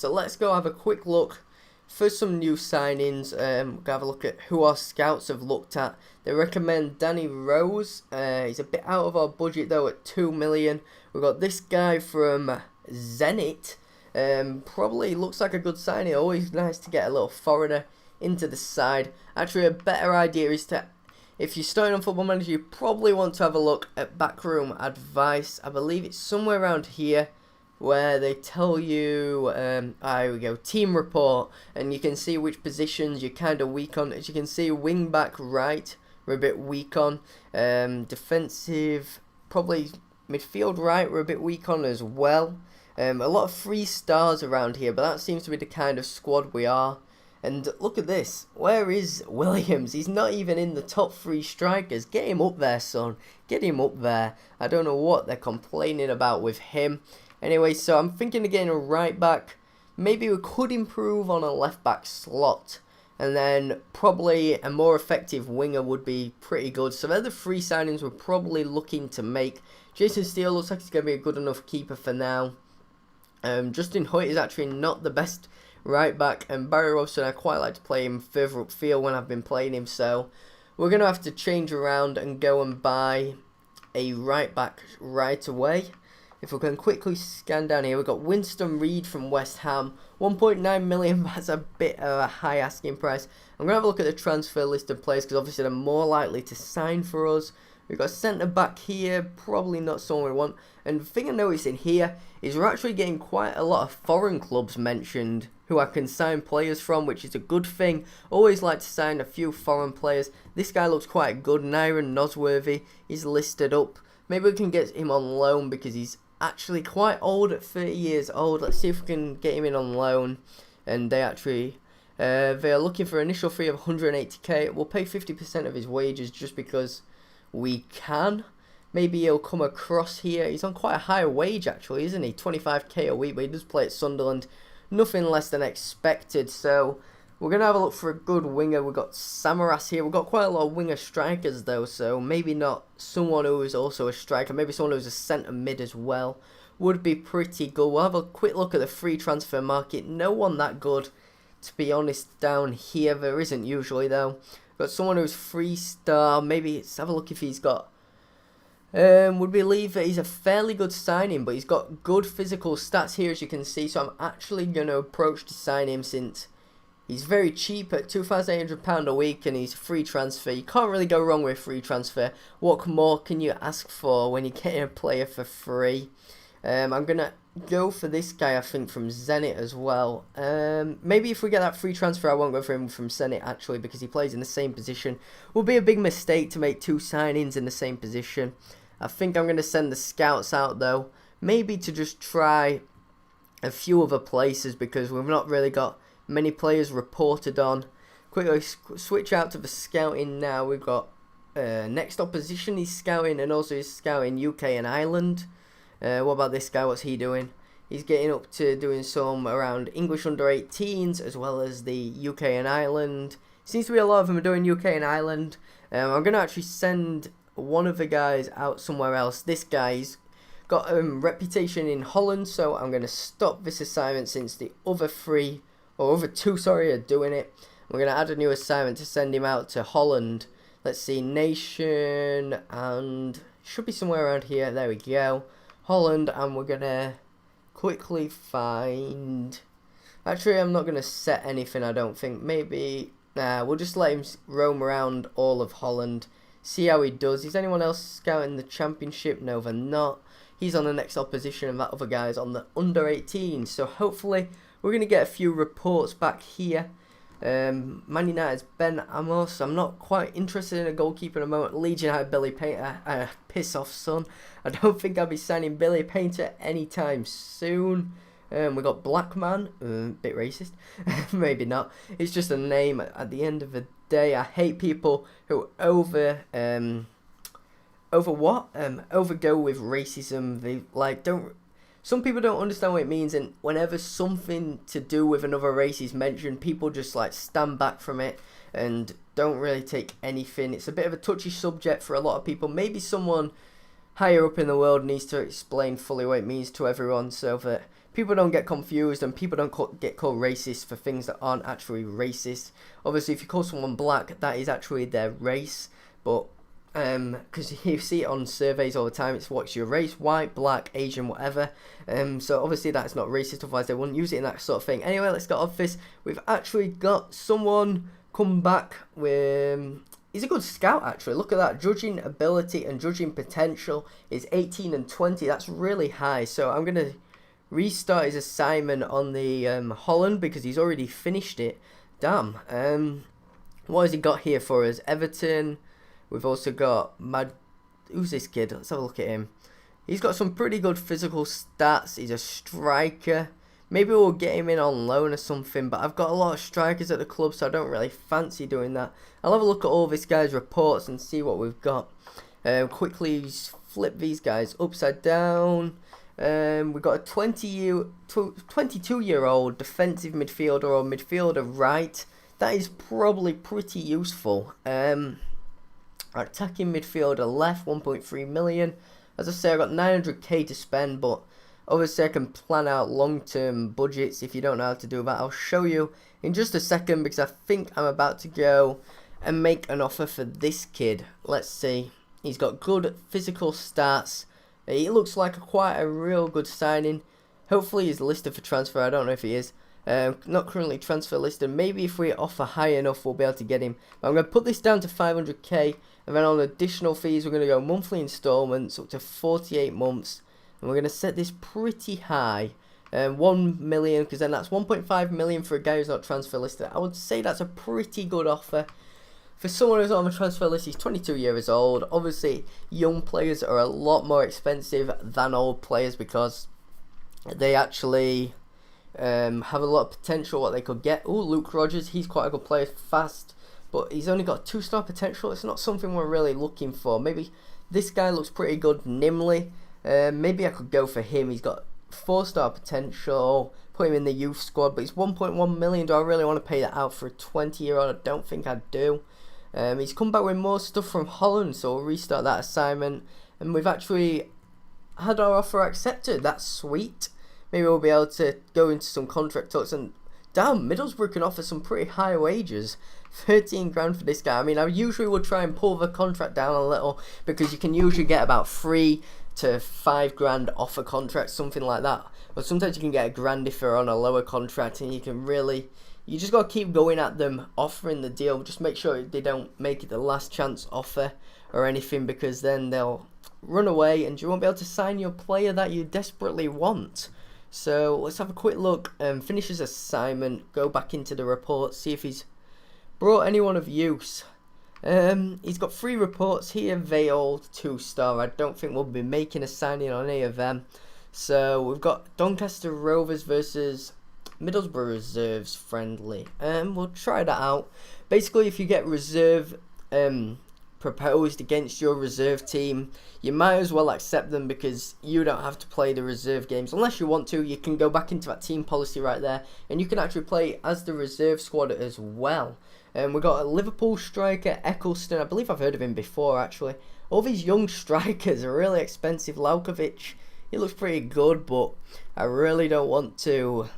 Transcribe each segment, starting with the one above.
So let's go have a quick look for some new signings. Go have a look at who our scouts have looked at. They recommend Danny Rose. He's a bit out of our budget though at 2 million. We've got this guy from Zenit. Probably looks like a good signing. Always nice to get a little foreigner into the side. Actually, a better idea is to, if you're starting on Football Manager, you probably want to have a look at backroom advice. I believe it's somewhere around here where they tell you, here we go, team report, and you can see which positions you're kind of weak on. As you can see, wing back right, we're a bit weak on. Defensive, probably midfield right, we're a bit weak on as well. A lot of 3 stars around here, but that seems to be the kind of squad we are. And look at this. Where is Williams? He's not even in the top 3 strikers. Get him up there, son. Get him up there. I don't know what they're complaining about with him. Anyway, so I'm thinking of getting a right back. Maybe we could improve on a left back slot. And then probably a more effective winger would be pretty good. So they're the 3 signings we're probably looking to make. Jason Steele looks like he's going to be a good enough keeper for now. Justin Hoyt is actually not the best right back, and Barry Robson, I quite like to play him further upfield when I've been playing him, so we're going to have to change around and go and buy a right back right away. If we can quickly scan down here, we've got Winston Reid from West Ham, 1.9 million, that's a bit of a high asking price. I'm going to have a look at the transfer list of players, because obviously they're more likely to sign for us. We've got centre back here, probably not someone we want. And the thing I noticed in here is we're actually getting quite a lot of foreign clubs mentioned who I can sign players from, which is a good thing. Always like to sign a few foreign players. This guy looks quite good, Nyron Nosworthy. He's listed up. Maybe we can get him on loan because he's actually quite old at 30 years old. Let's see if we can get him in on loan. And they actually, they are looking for an initial fee of 180k. We'll pay 50% of his wages just because we can. Maybe he'll come across here. He's on quite a high wage actually, isn't he? 25k a week, but he does play at Sunderland. Nothing less than expected. So we're going to have a look for a good winger. We've got Samaras here. We've got quite a lot of winger strikers though, so maybe not someone who is also a striker. Maybe someone who's a centre mid as well. Would be pretty good. We'll have a quick look at the free transfer market. No one that good, to be honest, down here. There isn't usually though. Got someone who's 3-star. Maybe let's have a look if he's got. Would believe that he's a fairly good signing, but he's got good physical stats here, as you can see. So I'm actually going to approach to sign him since he's very cheap at £2,800 a week and he's a free transfer. You can't really go wrong with free transfer. What more can you ask for when you're getting a player for free? I'm going to go for this guy, I think, from Zenit as well. Maybe if we get that free transfer, I won't go for him from Zenit, actually, because he plays in the same position. Would be a big mistake to make 2 signings in the same position. I think I'm going to send the scouts out, though. Maybe to just try a few other places, because we've not really got many players reported on. Quickly switch out to the scouting now. We've got next opposition he's scouting, and also he's scouting UK and Ireland. What about this guy? What's he doing? He's getting up to doing some around English under 18s as well as the UK and Ireland. Seems to be a lot of them are doing UK and Ireland. I'm going to actually send one of the guys out somewhere else. This guy's got a reputation in Holland, so I'm going to stop this assignment since the other 2 are doing it. We're going to add a new assignment to send him out to Holland. Let's see, nation, and should be somewhere around here. There we go. Holland, and we're gonna quickly find. Actually, I'm not gonna set anything, I don't think. Maybe we'll just let him roam around all of Holland, see how he does. Is anyone else scouting the championship? No, they're not. He's on the next opposition, and that other guy's on the under 18. So hopefully we're gonna get a few reports back here. Man United's Ben Amos. I'm not quite interested in a goalkeeper at the moment. Leeds United Billy Painter. Piss off, son. I don't think I'll be signing Billy Painter anytime soon. We got Blackman. Bit racist. Maybe not. It's just a name at the end of the day. I hate people who overgo with racism. They don't. Some people don't understand what it means, and whenever something to do with another race is mentioned, people just stand back from it and don't really take anything. It's a bit of a touchy subject for a lot of people. Maybe someone higher up in the world needs to explain fully what it means to everyone so that people don't get confused and people don't get called racist for things that aren't actually racist. Obviously, if you call someone black, that is actually their race, but because you see it on surveys all the time, it's what's your race, white, black, Asian, whatever. So obviously that's not racist, otherwise they wouldn't use it in that sort of thing. Anyway, let's get off this. We've actually got someone come back with... He's a good scout, actually. Look at that. Judging ability and judging potential is 18 and 20. That's really high. So I'm going to restart his assignment on the Holland because he's already finished it. Damn. What has he got here for us? Everton. We've also got who's this kid? Let's have a look at him. He's got some pretty good physical stats. He's a striker. Maybe we'll get him in on loan or something, but I've got a lot of strikers at the club, so I don't really fancy doing that. I'll have a look at all this guy's reports and see what we've got. Quickly flip these guys upside down. We've got a 22-year-old defensive midfielder or midfielder right. That is probably pretty useful. Our attacking midfielder left, 1.3 million. As I say, I've got 900k to spend, but obviously I can plan out long-term budgets. If you don't know how to do that, I'll show you in just a second, because I think I'm about to go and make an offer for this kid. Let's see. He's got good physical stats. He looks like quite a real good signing. Hopefully he's listed for transfer. I don't know if he is. Not currently transfer listed. Maybe if we offer high enough, we'll be able to get him. But I'm going to put this down to 500k, and then on additional fees, we're going to go monthly installments up to 48 months, and we're going to set this pretty high, 1 million, because then that's 1.5 million for a guy who's not transfer listed. I would say that's a pretty good offer for someone who's on the transfer list. He's 22 years old. Obviously, young players are a lot more expensive than old players because they actually have a lot of potential what they could get. Oh, Luke Rogers, he's quite a good player, fast, but he's only got 2-star potential. It's not something we're really looking for. Maybe this guy looks pretty good, Nimley. Maybe I could go for him. He's got 4-star potential. Put him in the youth squad, but he's 1.1 million. Do I really want to pay that out for a 20-year-old? I don't think I do. He's come back with more stuff from Holland, so we'll restart that assignment. And we've actually had our offer accepted. That's sweet. Maybe we'll be able to go into some contract talks. And damn, Middlesbrough can offer some pretty high wages. 13 grand for this guy. I mean, I usually would try and pull the contract down a little, because you can usually get about 3 to 5 grand off a contract, something like that. But sometimes you can get a grand if you're on a lower contract, and you can really... You just got to keep going at them, offering the deal. Just make sure they don't make it the last chance offer or anything, because then they'll run away and you won't be able to sign your player that you desperately want. So let's have a quick look. Finish his assignment, go back into the report, see if he's brought anyone of use. He's got 3 reports here, veiled, 2-star. I don't think we'll be making a signing on any of them. So we've got Doncaster Rovers versus Middlesbrough reserves friendly. We'll try that out. Basically, if you get reserve proposed against your reserve team, you might as well accept them, because you don't have to play the reserve games unless you want to. You can go back into that team policy right there, and you can actually play as the reserve squad as well. We've got a Liverpool striker, Eccleston. I believe I've heard of him before, actually. All these young strikers are really expensive. Laukovic, he looks pretty good, but I really don't want to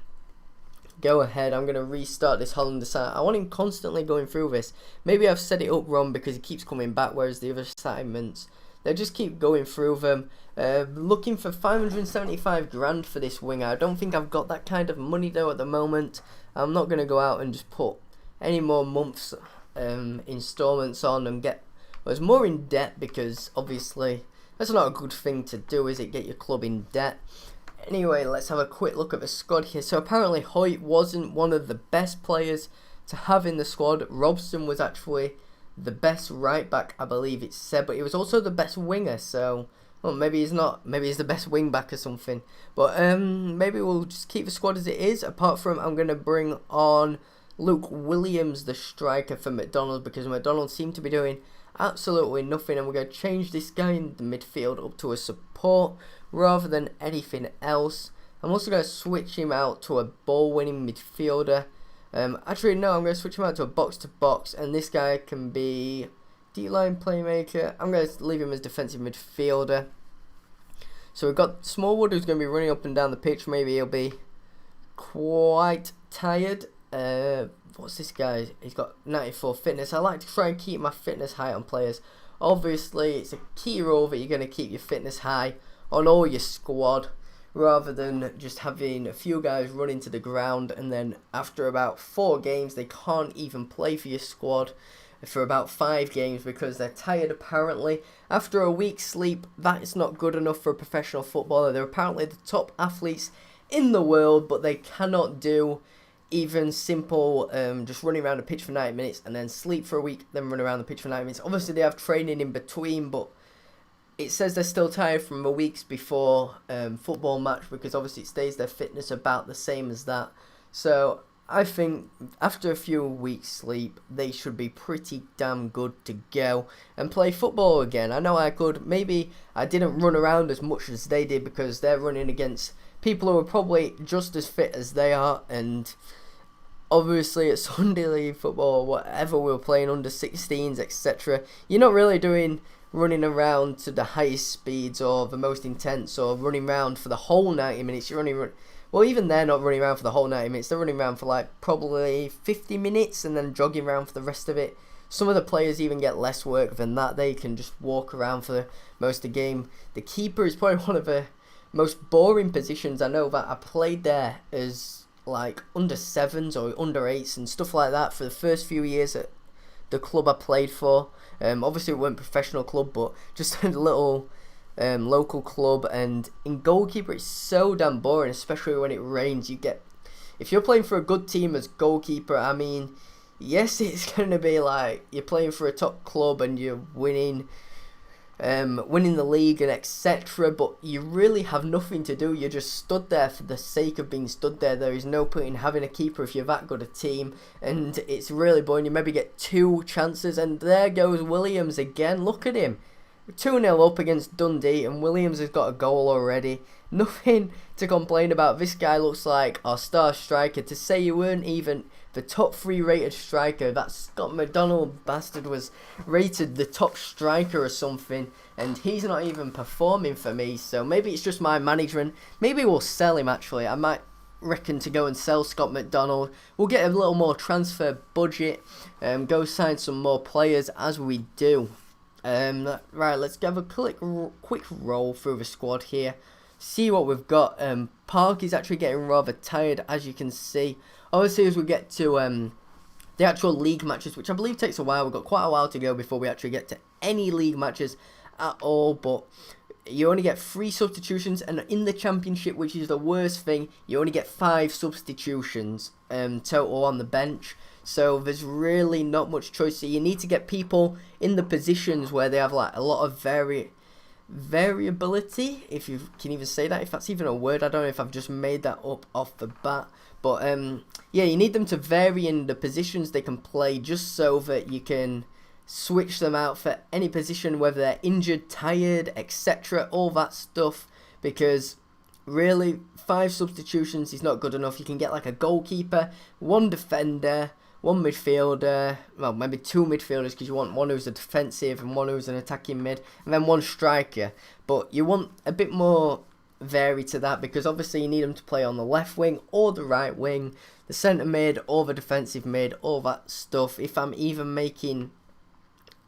go ahead. I'm going to restart this Holland assignment. I want him constantly going through this. Maybe I've set it up wrong because he keeps coming back, whereas the other assignments, they just keep going through them. Looking for 575 grand for this winger. I don't think I've got that kind of money though at the moment. I'm not going to go out and just put any more months installments on and get us more in debt, because obviously that's not a good thing to do, is it? Get your club in debt. Anyway, let's have a quick look at the squad here. So apparently Hoyt wasn't one of the best players to have in the squad. Robson was actually the best right back, I believe it said, but he was also the best winger. So, well, maybe he's not. Maybe he's the best wing back or something. But maybe we'll just keep the squad as it is. Apart from, I'm going to bring on Luke Williams, the striker for McDonald's, because McDonald's seem to be doing absolutely nothing, and we're going to change this guy in the midfield up to a support rather than anything else. I'm also going to switch him out to a ball-winning midfielder. Actually, no, I'm going to switch him out to a box-to-box, and this guy can be D-line playmaker. I'm going to leave him as defensive midfielder. So we've got Smallwood, who's going to be running up and down the pitch. Maybe he'll be quite tired. What's this guy? He's got 94 fitness. I like to try and keep my fitness high on players. Obviously, it's a key role that you're going to keep your fitness high on all your squad, rather than just having a few guys run into the ground and then after about 4 games they can't even play for your squad for about 5 games because they're tired apparently. After a week's sleep, that is not good enough for a professional footballer. They're apparently the top athletes in the world, but they cannot do even simple just running around the pitch for 90 minutes and then sleep for a week, then run around the pitch for 90 minutes. Obviously they have training in between, but it says they're still tired from a week's before football match, because obviously it stays their fitness about the same as that. So I think after a few weeks sleep, they should be pretty damn good to go and play football again. I know maybe I didn't run around as much as they did because they're running against people who are probably just as fit as they are, and obviously at Sunday League football or whatever we were playing, under 16s, etc., you're not really doing running around to the highest speeds or the most intense or running around for the whole 90 minutes. Well, even they're not running around for the whole 90 minutes. They're running around for like probably 50 minutes and then jogging around for the rest of it. Some of the players even get less work than that. They can just walk around for most of the game. The keeper is probably one of the most boring positions. I know that I played there as like under 7s or under 8s and stuff like that for the first few years at the club I played for. Obviously it weren't a professional club, but just a little local club. And in goalkeeper, it's so damn boring, especially when it rains. If you're playing for a good team as goalkeeper, I mean, yes, it's going to be like you're playing for a top club and you're winning the league and etc., but you really have nothing to do. You're just stood there for the sake of being stood there. There is no point in having a keeper if you're that good a team, and it's really boring. You maybe get 2 chances, and there goes Williams again. Look at him, 2-0 up against Dundee, and Williams has got a goal already. Nothing to complain about. This guy looks like our star striker. To say you weren't even the top 3 rated striker, that Scott McDonald bastard was rated the top striker or something, and he's not even performing for me. So maybe it's just my management. Maybe we'll sell him actually. I might reckon to go and sell Scott McDonald. We'll get a little more transfer budget, go sign some more players as we do. Right, let's have a quick roll through the squad here. See what we've got. Park is actually getting rather tired, as you can see. Obviously, as we get to the actual league matches, which I believe takes a while. We've got quite a while to go before we actually get to any league matches at all. But you only get 3 substitutions, and in the championship, which is the worst thing, you only get 5 substitutions total on the bench. So there's really not much choice. So you need to get people in the positions where they have like a lot of variability, if you can even say that, if that's even a word. I don't know if I've just made that up off the bat, but yeah, you need them to vary in the positions they can play, just so that you can switch them out for any position, whether they're injured, tired, etc., all that stuff, because really 5 substitutions is not good enough. You can get like a goalkeeper, 1 defender, 1 midfielder, well, maybe 2 midfielders, because you want one who's a defensive and one who's an attacking mid, and then 1 striker. But you want a bit more vary to that, because obviously you need them to play on the left wing or the right wing, the centre mid or the defensive mid, all that stuff. If I'm even making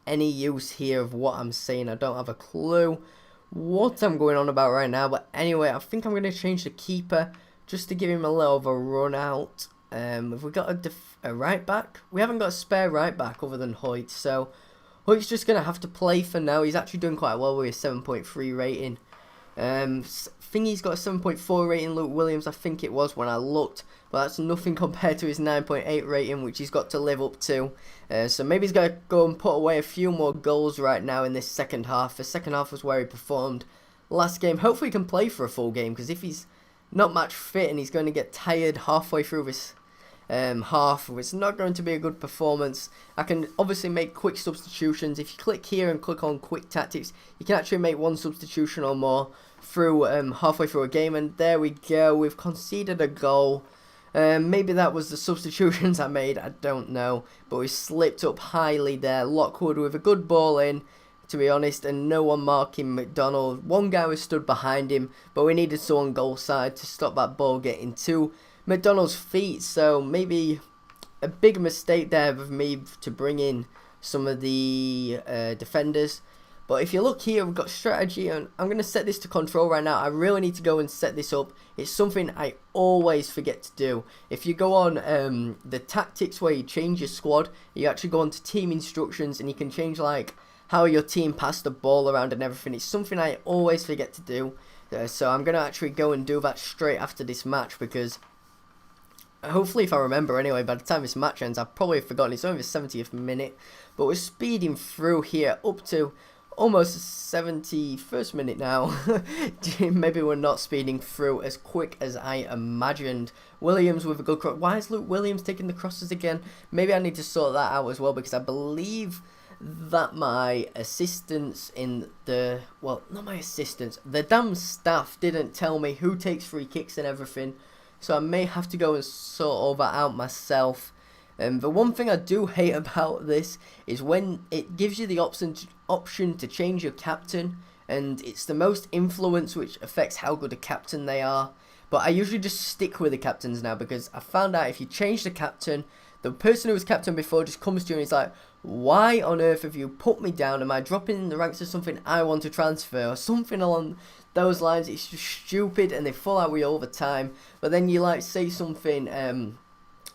any use here of what I'm saying, I don't have a clue what I'm going on about right now. But anyway, I think I'm going to change the keeper just to give him a little of a run out. Have we got a right back? We haven't got a spare right back other than Hoyt, so Hoyt's just going to have to play for now. He's actually doing quite well with a 7.3 rating. Thingy's got a 7.4 rating, Luke Williams, I think it was when I looked, but that's nothing compared to his 9.8 rating, which he's got to live up to. So maybe he's going to go and put away a few more goals right now in this second half. The second half was where he performed last game. Hopefully he can play for a full game, because if he's not match fit and he's going to get tired halfway through this half, it's not going to be a good performance. I can obviously make quick substitutions. If you click here and click on quick tactics, you can actually make 1 substitution or more through halfway through a game, and there we go. We've conceded a goal. Maybe that was the substitutions I made, I don't know, but we slipped up highly there. Lockwood with a good ball in, to be honest, and no one marking McDonald. One guy was stood behind him, but we needed someone goal side to stop that ball getting to McDonald's feet. So maybe a big mistake there of me to bring in some of the defenders. But if you look here, we've got strategy, and I'm going to set this to control right now. I really need to go and set this up. It's something I always forget to do. If you go on the tactics where you change your squad, you actually go on to team instructions, and you can change like how your team pass the ball around and everything. It's something I always forget to do. So I'm going to actually go and do that straight after this match, because hopefully, if I remember anyway, by the time this match ends, I've probably forgotten. It's only the 70th minute, but we're speeding through here up to almost the 71st minute now. Maybe we're not speeding through as quick as I imagined. Williams with a good cross. Why is Luke Williams taking the crosses again? Maybe I need to sort that out as well, because I believe that my assistants in the... Well, not my assistants. The damn staff didn't tell me who takes free kicks and everything. So I may have to go and sort all that out myself. The one thing I do hate about this is when it gives you the option to change your captain, and it's the most influence which affects how good a captain they are. But I usually just stick with the captains now, because I found out if you change the captain, the person who was captain before just comes to you and is like, why on earth have you put me down? Am I dropping in the ranks of something I want to transfer, or something along those lines? It's just stupid, and they fall out with you all the time. But then you like say something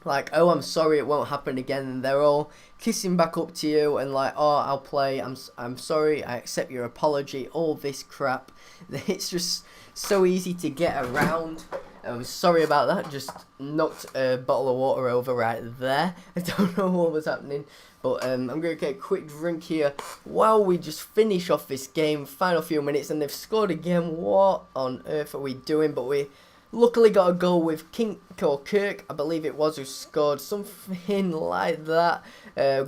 like, oh, I'm sorry, it won't happen again, and they're all kissing back up to you and like, oh, I'll play, I'm sorry, I accept your apology, all this crap. It's just so easy to get around. I'm sorry about that, just knocked a bottle of water over right there. I don't know what was happening, but I'm going to get a quick drink here while we just finish off this game. Final few minutes, and they've scored again. What on earth are we doing? But we luckily got a goal with Kirk, I believe it was, who scored something like that.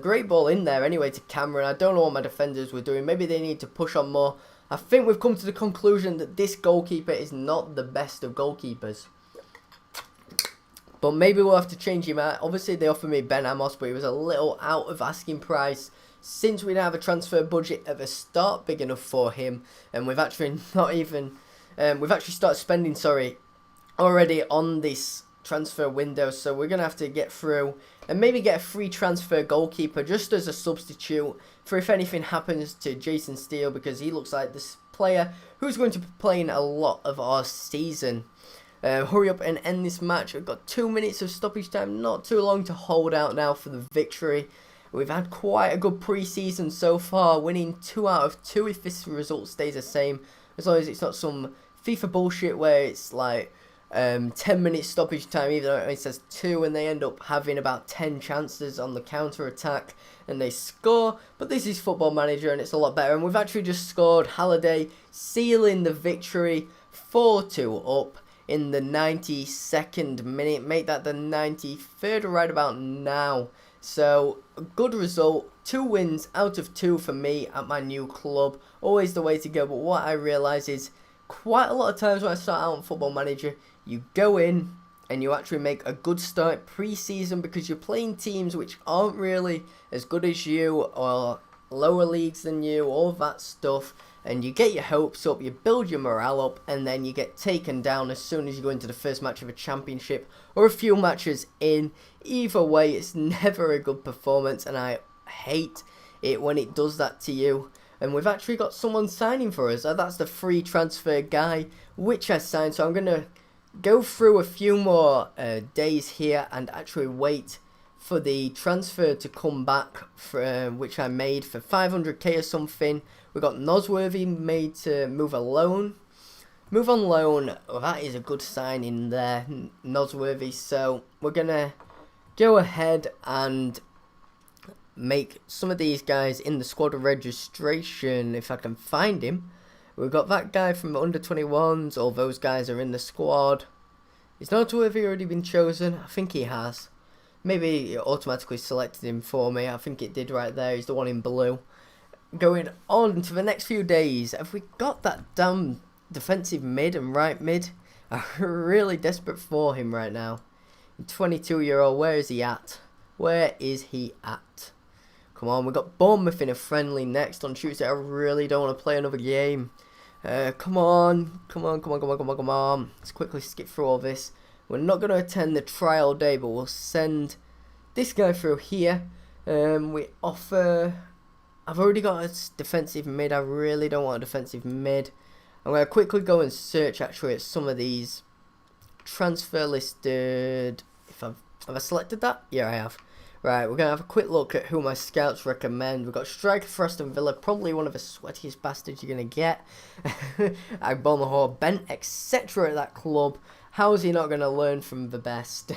Great ball in there anyway to Cameron. I don't know what my defenders were doing. Maybe they need to push on more. I think we've come to the conclusion that this goalkeeper is not the best of goalkeepers. But maybe we'll have to change him out. Obviously, they offered me Ben Amos, but he was a little out of asking price. Since we didn't have a transfer budget at the start big enough for him, and we've actually not even... we've actually started spending, already on this transfer window, so we're going to have to get through and maybe get a free transfer goalkeeper just as a substitute for if anything happens to Jason Steele, because he looks like this player who's going to be playing a lot of our season. Hurry up and end this match. We've got 2 minutes of stoppage time, not too long to hold out now for the victory. We've had quite a good pre-season so far, winning 2 out of 2 if this result stays the same, as long as it's not some FIFA bullshit where it's like 10 minutes stoppage time, even though it says 2, and they end up having about 10 chances on the counter attack and they score. But this is Football Manager and it's a lot better, and we've actually just scored. Halliday sealing the victory, 4-2 up in the 92nd minute. Make that the 93rd right about now. So a good result, 2 wins out of 2 for me at my new club, always the way to go. But what I realise is quite a lot of times when I start out on Football Manager, you go in and you actually make a good start pre-season because you're playing teams which aren't really as good as you or lower leagues than you, all that stuff, and you get your hopes up, you build your morale up, and then you get taken down as soon as you go into the first match of a championship or a few matches in. Either way, it's never a good performance, and I hate it when it does that to you. And we've actually got someone signing for us. That's the free transfer guy, which I signed. So I'm going to go through a few more days here and actually wait for the transfer to come back, for, which I made for 500k or something. We got Nosworthy made to move on loan. Well, that is a good signing there, Nosworthy. So we're going to go ahead and make some of these guys in the squad registration if I can find him. We've got that guy from under 21s. All those guys are in the squad. Is Nosworthy already been chosen? I think he has. Maybe it automatically selected him for me. I think it did right there. He's the one in blue. Going on to the next few days. Have we got that damn defensive mid and right mid? I'm really desperate for him right now. 22-year-old, where is he at? Where is he at? Come on, we've got Bournemouth in a friendly next on Tuesday. I really don't want to play another game. Come on. Let's quickly skip through all this. We're not going to attend the trial day, but we'll send this guy through here. We offer... I've already got a defensive mid. I really don't want a defensive mid. I'm going to quickly go and search actually at some of these transfer listed. Have I selected that? Yeah, I have. Right, we're going to have a quick look at who my scouts recommend. We've got striker for Aston Villa, probably one of the sweatiest bastards you're going to get. Agbonlahor, Bent, etc. at that club. How is he not going to learn from the best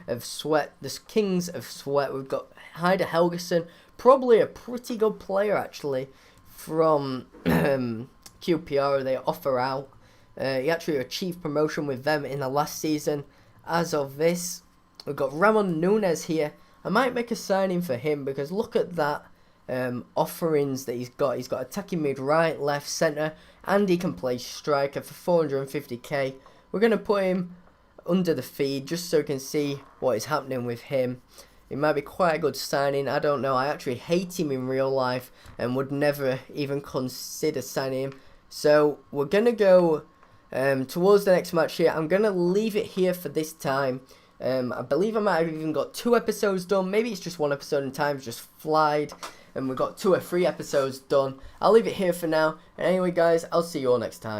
of Sweat? The Kings of Sweat. We've got Heider Helgeson, probably a pretty good player actually, from QPR. They offer out. He actually achieved promotion with them in the last season. As of this, we've got Ramon Nunes here. I might make a signing for him because look at that offerings that he's got. He's got attacking mid, right, left, centre, and he can play striker for 450k. We're going to put him under the feed just so you can see what is happening with him. It might be quite a good signing. I don't know. I actually hate him in real life and would never even consider signing him. So we're going to go towards the next match here. I'm going to leave it here for this time. I believe I might have even got 2 episodes done. Maybe it's just 1 episode and time's just flied. And we've got 2 or 3 episodes done. I'll leave it here for now. And anyway, guys, I'll see you all next time.